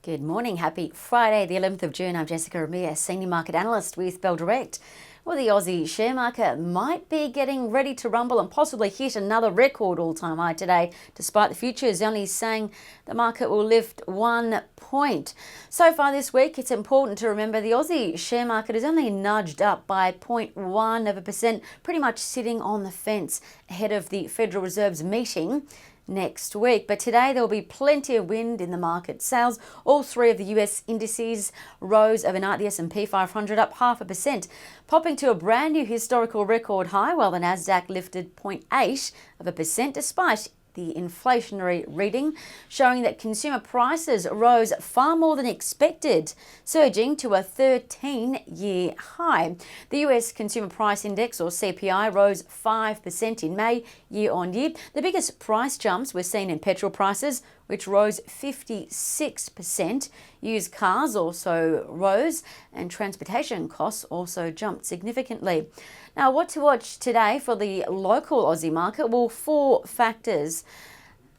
Good morning. Happy Friday, the 11th of June. I'm Jessica Ramir, Senior Market Analyst with Bell Direct. Well, the Aussie share market might be getting ready to rumble and possibly hit another record all-time high today, despite the futures only saying the market will lift 1 point. So far this week, it's important to remember the Aussie share market is only nudged up by 0.1%, pretty much sitting on the fence ahead of the Federal Reserve's meeting next week. But today there will be plenty of wind in the market. Sales, all three of the US indices rose overnight. The S&P 500 up 0.5%, popping to a brand new historical record high, while the Nasdaq lifted 0.8% despite the inflationary reading, showing that consumer prices rose far more than expected, surging to a 13-year high. The US Consumer Price Index, or CPI, rose 5% in May, year on year. The biggest price jumps were seen in petrol prices, which rose 56%. Used cars also rose, and transportation costs also jumped significantly. Now, what to watch today for the local Aussie market? Well, 4 factors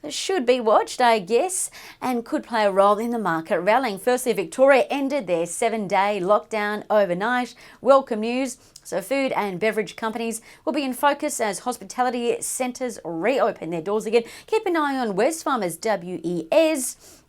should be watched, I guess, and could play a role in the market rallying. Firstly, Victoria ended their 7-day lockdown overnight. Welcome news. So food and beverage companies will be in focus as hospitality centres reopen their doors again. Keep an eye on Wesfarmers WES.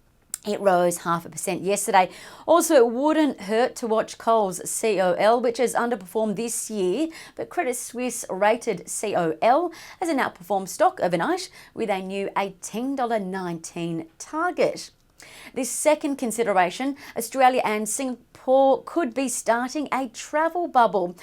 It rose 0.5% yesterday. Also, it wouldn't hurt to watch Coles COL, which has underperformed this year, but Credit Suisse rated COL as an outperformed stock overnight with a new $18.19 target. This second consideration, Australia and Singapore could be starting a travel bubble.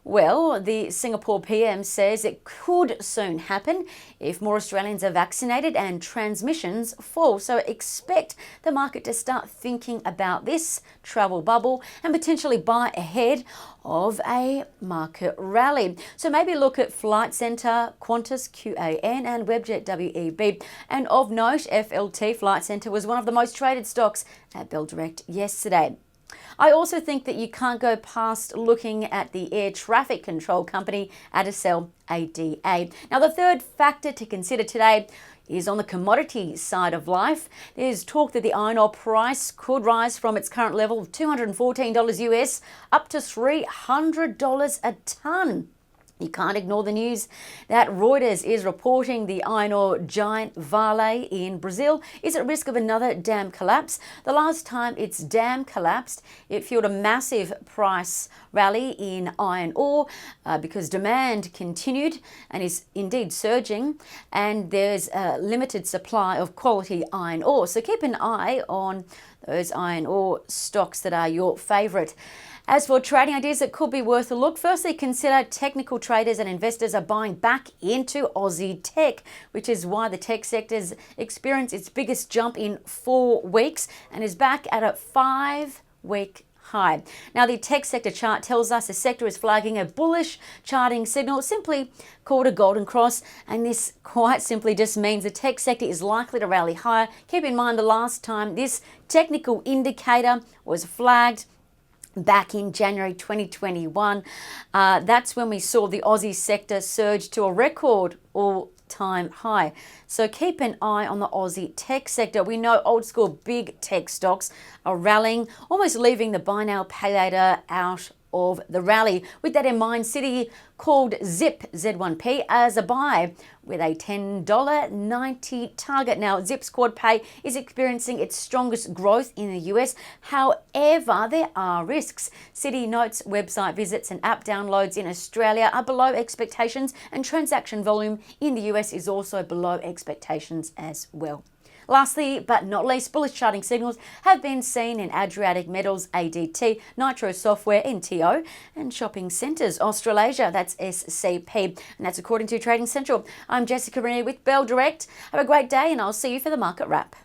Well, the Singapore PM says it could soon happen if more Australians are vaccinated and transmissions fall. So expect the market to start thinking about this travel bubble and potentially buy ahead of a market rally. So maybe look at Flight Centre, Qantas, QAN and Webjet, WEB. And of note, FLT, Flight Centre, was one of the most traded stocks at Bell Direct yesterday. I also think that you can't go past looking at the air traffic control company, Adacel, ADA. Now, the third factor to consider today is on the commodity side of life. There's talk that the iron ore price could rise from its current level of $214 US up to $300 a tonne. You can't ignore the news that Reuters is reporting the iron ore giant Vale in Brazil is at risk of another dam collapse. The last time its dam collapsed, it fueled a massive price rally in iron ore because demand continued and is indeed surging, and there's a limited supply of quality iron ore. So keep an eye on those iron ore stocks that are your favourite. As for trading ideas that could be worth a look, firstly, consider technical traders and investors are buying back into Aussie tech, which is why the tech sector's experienced its biggest jump in 4 weeks and is back at a 5-week high. Now, the tech sector chart tells us the sector is flagging a bullish charting signal, simply called a golden cross, and this quite simply just means the tech sector is likely to rally higher. Keep in mind the last time this technical indicator was flagged back in January 2021. That's when we saw the Aussie sector surge to a record all-time high. So keep an eye on the Aussie tech sector. We know old school big tech stocks are rallying, almost leaving the buy now, pay later out of the rally. With that in mind, Citi called Zip, Z1P, as a buy with a $10.90 target. Now, Zip's quad pay is experiencing its strongest growth in the US. However, there are risks. Citi notes website visits and app downloads in Australia are below expectations, and transaction volume in the US is also below expectations as well. Lastly, but not least, bullish charting signals have been seen in Adriatic Metals, ADT, Nitro Software, NTO, and shopping centres, Australasia, that's SCP. And that's according to Trading Central. I'm Jessica Ramir with Bell Direct. Have a great day, and I'll see you for the market wrap.